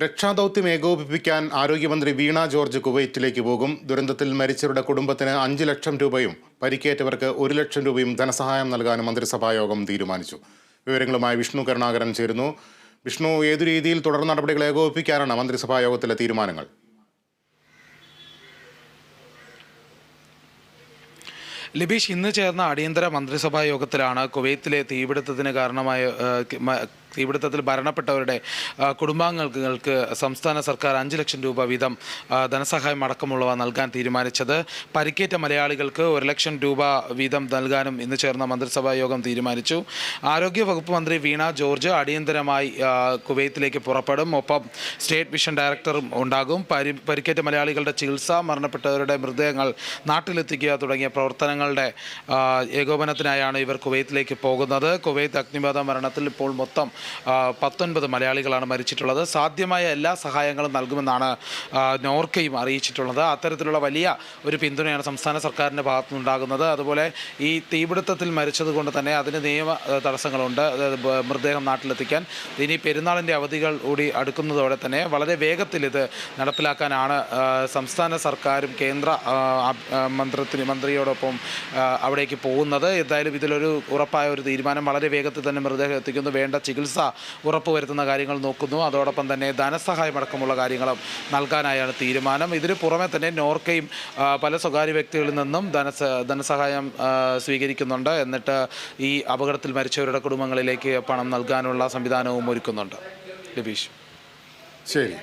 രക്ഷാദൗത്യം ഏകോപിപ്പിക്കാൻ ആരോഗ്യമന്ത്രി വീണ ജോർജ് കുവൈറ്റിലേക്ക് പോകും. ദുരന്തത്തിൽ മരിച്ചവരുടെ കുടുംബത്തിന് 5 ലക്ഷം രൂപയും പരിക്കേറ്റവർക്ക് 1 ലക്ഷം രൂപയും ധനസഹായം നൽകാനും മന്ത്രിസഭായോഗം തീരുമാനിച്ചു. വിവരങ്ങളുമായി വിഷ്ണു കരുണാകരൻ ചേരുന്നു. വിഷ്ണു, ഏതു രീതിയിൽ തുടർ നടപടികൾ ഏകോപിപ്പിക്കാനാണ് മന്ത്രിസഭായോഗത്തിലെ തീരുമാനങ്ങൾ? ലിബീഷ്, ഇന്ന് ചേർന്ന അടിയന്തര മന്ത്രിസഭാ യോഗത്തിലാണ് കുവൈത്തിലെ തീപിടുത്തത്തിൽ മരണപ്പെട്ടവരുടെ കുടുംബാംഗങ്ങൾക്ക് സംസ്ഥാന സർക്കാർ 5 ലക്ഷം രൂപ വീതം ധനസഹായം അടക്കമുള്ളവ നൽകാൻ തീരുമാനിച്ചത്. പരിക്കേറ്റ മലയാളികൾക്ക് 1 ലക്ഷം രൂപ വീതം നൽകാനും ഇന്ന് ചേർന്ന മന്ത്രിസഭാ യോഗം തീരുമാനിച്ചു. ആരോഗ്യ വകുപ്പ് മന്ത്രി വീണ ജോർജ് അടിയന്തരമായി കുവൈത്തിലേക്ക് പുറപ്പെടും. ഒപ്പം സ്റ്റേറ്റ് വിഷൻ ഡയറക്ടറും ഉണ്ടാകും. പരിക്കേറ്റ മലയാളികളുടെ ചികിത്സ, മരണപ്പെട്ടവരുടെ മൃതദേഹങ്ങൾ നാട്ടിലെത്തിക്കുക തുടങ്ങിയ പ്രവർത്തനങ്ങളുടെ ഏകോപനത്തിനായാണ് ഇവർ കുവൈത്തിലേക്ക് പോകുന്നത്. കുവൈത്ത് അഗ്നിബാധ മരണത്തിൽ ഇപ്പോൾ മൊത്തം 19 മലയാളികളാണ് മരിച്ചിട്ടുള്ളത്. സാധ്യമായ എല്ലാ സഹായങ്ങളും നൽകുമെന്നാണ് നോർക്കയും അറിയിച്ചിട്ടുള്ളത്. അത്തരത്തിലുള്ള വലിയ ഒരു പിന്തുണയാണ് സംസ്ഥാന സർക്കാരിൻ്റെ ഭാഗത്തുനിന്നുണ്ടാകുന്നത്. അതുപോലെ ഈ തീപിടുത്തത്തിൽ മരിച്ചതുകൊണ്ട് തന്നെ അതിന് നിയമ തടസ്സങ്ങളുണ്ട്. മൃതദേഹം നാട്ടിലെത്തിക്കാൻ ഇനി പെരുന്നാളിൻ്റെ അവധികൾ കൂടി അടുക്കുന്നതോടെ തന്നെ വളരെ വേഗത്തിൽ ഇത് നടപ്പിലാക്കാനാണ് സംസ്ഥാന സർക്കാരും കേന്ദ്ര മന്ത്രിയോടൊപ്പം അവിടേക്ക് പോകുന്നത്. എന്തായാലും ഇതിലൊരു ഉറപ്പായ ഒരു തീരുമാനം. വളരെ വേഗത്തിൽ തന്നെ മൃതദേഹം എത്തിക്കുന്നു, വേണ്ട ചികിത്സ ഉറപ്പുവരുത്തുന്ന കാര്യങ്ങൾ നോക്കുന്നു. അതോടൊപ്പം തന്നെ ധനസഹായം അടക്കമുള്ള കാര്യങ്ങളും നൽകാനായാണ് തീരുമാനം. ഇതിന് പുറമെ തന്നെ നോർക്കയും പല സ്വകാര്യ വ്യക്തികളിൽ നിന്നും ധനസഹായം സ്വീകരിക്കുന്നുണ്ട്. എന്നിട്ട് ഈ അപകടത്തിൽ മരിച്ചവരുടെ കുടുംബങ്ങളിലേക്ക് പണം നൽകാനുള്ള സംവിധാനവും ഒരുക്കുന്നുണ്ട്. ലബീഷ്, ശരി.